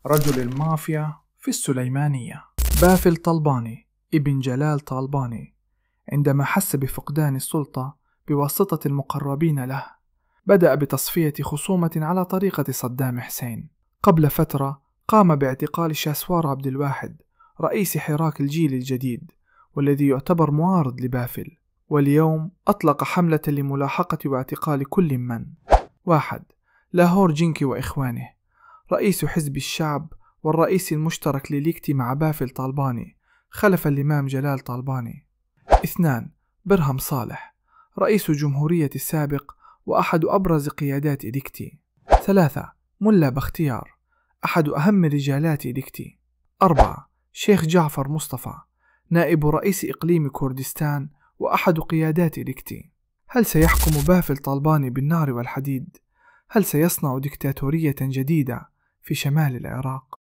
رجل المافيا في السليمانية. بافل طلباني ابن جلال طالباني عندما حس بفقدان السلطة بواسطة المقربين له، بدأ بتصفية خصومة على طريقة صدام حسين. قبل فترة قام باعتقال شاسوار عبد الواحد رئيس حراك الجيل الجديد والذي يعتبر معارض لبافل، واليوم أطلق حملة لملاحقة واعتقال كل من: 1. لاهور جنكي وإخوانه رئيس حزب الشعب والرئيس المشترك لليكتي مع بافل طالباني خلف الإمام جلال طالباني. 2. برهم صالح رئيس جمهورية السابق وأحد أبرز قيادات إليكتي. 3. ملا بختيار أحد أهم رجالات إليكتي. 4. شيخ جعفر مصطفى نائب رئيس إقليم كردستان وأحد قيادات إليكتي. هل سيحكم بافل طالباني بالنار والحديد؟ هل سيصنع ديكتاتورية جديدة في شمال العراق؟